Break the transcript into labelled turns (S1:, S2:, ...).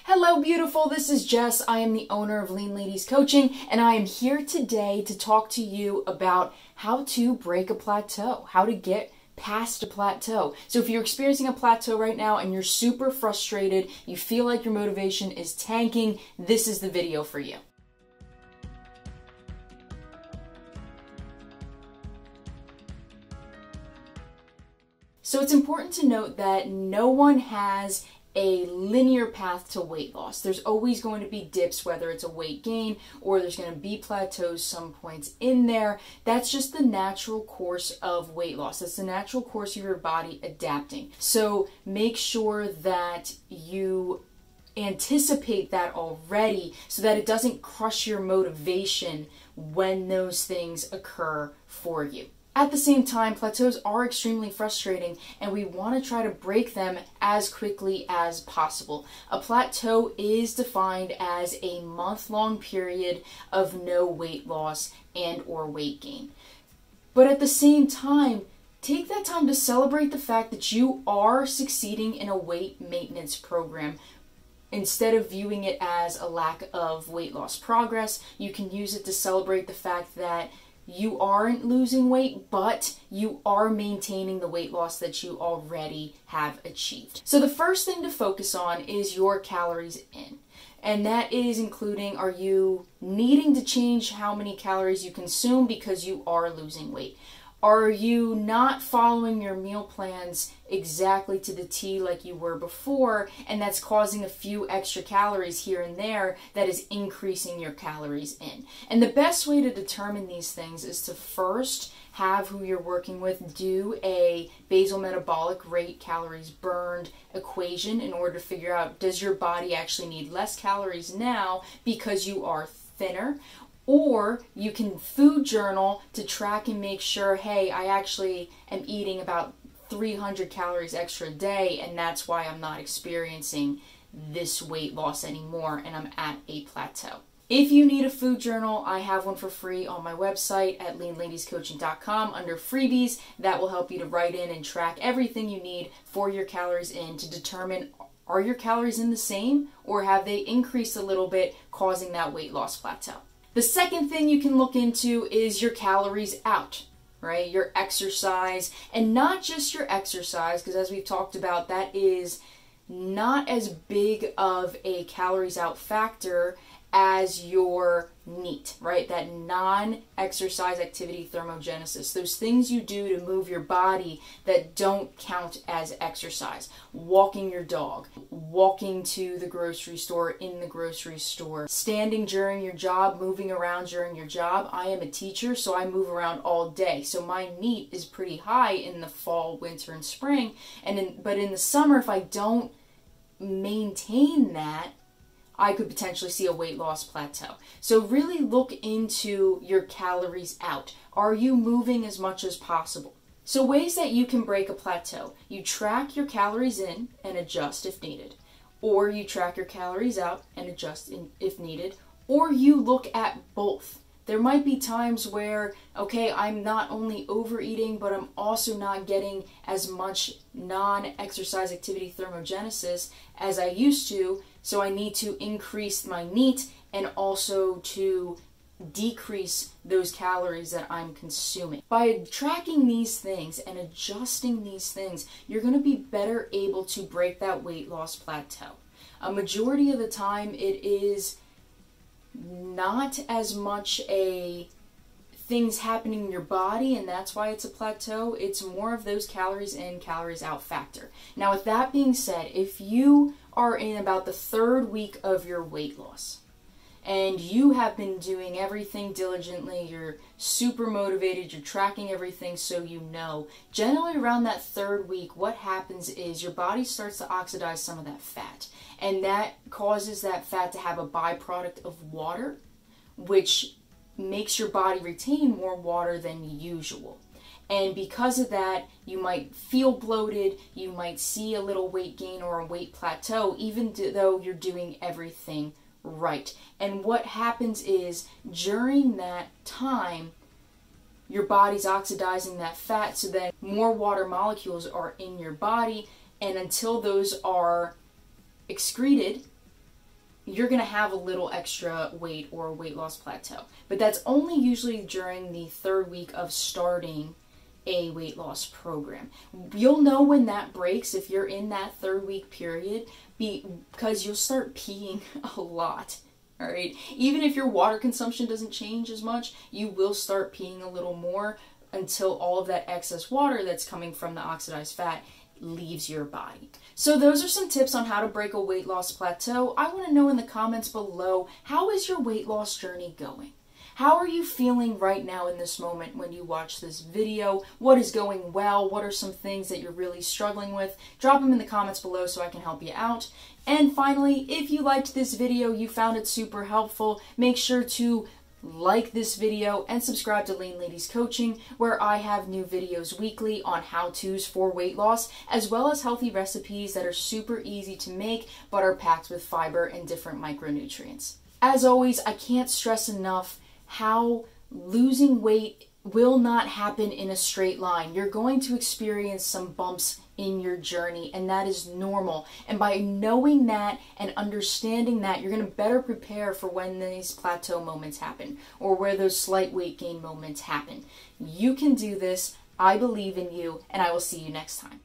S1: Hello beautiful, this is Jess. I am the owner of Lean Ladies Coaching and I am here today to talk to you about how to break a plateau, how to get past a plateau. So if you're experiencing a plateau right now and you're super frustrated, you feel like your motivation is tanking, this is the video for you. So it's important to note that no one has a linear path to weight loss. There's always going to be dips, whether it's a weight gain or there's going to be plateaus some points in there. That's just the natural course of weight loss. That's the natural course of your body adapting. So make sure that you anticipate that already so that it doesn't crush your motivation when those things occur for you. At the same time, plateaus are extremely frustrating and we want to try to break them as quickly as possible. A plateau is defined as a month-long period of no weight loss and or weight gain. But at the same time, take that time to celebrate the fact that you are succeeding in a weight maintenance program. Instead of viewing it as a lack of weight loss progress, you can use it to celebrate the fact that you aren't losing weight, but you are maintaining the weight loss that you already have achieved. So the first thing to focus on is your calories in. And that is including, are you needing to change how many calories you consume because you are losing weight? Are you not following your meal plans exactly to the T like you were before, and that's causing a few extra calories here and there that is increasing your calories in? And the best way to determine these things is to first have who you're working with do a basal metabolic rate calories burned equation in order to figure out, does your body actually need less calories now because you are thinner? Or you can food journal to track and make sure, hey, I actually am eating about 300 calories extra a day and that's why I'm not experiencing this weight loss anymore and I'm at a plateau. If you need a food journal, I have one for free on my website at leanladiescoaching.com under freebies. That will help you to write in and track everything you need for your calories in to determine, are your calories in the same or have they increased a little bit, causing that weight loss plateau. The second thing you can look into is your calories out, right? Your exercise, and not just your exercise, because as we've talked about, that is not as big of a calories out factor as your NEAT, right? That non-exercise activity thermogenesis. Those things you do to move your body that don't count as exercise. Walking your dog, walking to the grocery store, in the grocery store, standing during your job, moving around during your job. I am a teacher, so I move around all day. So my NEAT is pretty high in the fall, winter, and spring. But in the summer, if I don't maintain that, I could potentially see a weight loss plateau. So really look into your calories out. Are you moving as much as possible? So ways that you can break a plateau. You track your calories in and adjust if needed. Or you track your calories out and adjust if needed. Or you look at both. There might be times where, okay, I'm not only overeating, but I'm also not getting as much non-exercise activity thermogenesis as I used to, so I need to increase my NEAT and also to decrease those calories that I'm consuming. By tracking these things and adjusting these things, you're going to be better able to break that weight loss plateau. A majority of the time, it is not as much a things happening in your body and that's why it's a plateau. It's more of those calories in, calories out factor. Now with that being said, if you are in about the third week of your weight loss and you have been doing everything diligently, you're super motivated, you're tracking everything so you know, generally around that third week, what happens is your body starts to oxidize some of that fat. And that causes that fat to have a byproduct of water, which makes your body retain more water than usual. And because of that, you might feel bloated, you might see a little weight gain or a weight plateau, even though you're doing everything right. And what happens is during that time, your body's oxidizing that fat so that more water molecules are in your body, and until those are excreted, you're going to have a little extra weight or weight loss plateau. But that's only usually during the 3rd week of starting a weight loss program. You'll know when that breaks if you're in that 3rd week period because you'll start peeing a lot. All right. Even if your water consumption doesn't change as much, you will start peeing a little more until all of that excess water that's coming from the oxidized fat leaves your body. So those are some tips on how to break a weight loss plateau. I want to know in the comments below, how is your weight loss journey going? How are you feeling right now in this moment when you watch this video? What is going well? What are some things that you're really struggling with? Drop them in the comments below so I can help you out. And finally, if you liked this video, you found it super helpful, make sure to like this video and subscribe to Lean Ladies Coaching, where I have new videos weekly on how-tos for weight loss, as well as healthy recipes that are super easy to make but are packed with fiber and different micronutrients. As always, I can't stress enough how losing weight will not happen in a straight line. You're going to experience some bumps in your journey, and that is normal. And by knowing that and understanding that, you're going to better prepare for when these plateau moments happen or where those slight weight gain moments happen. You can do this. I believe in you, and I will see you next time.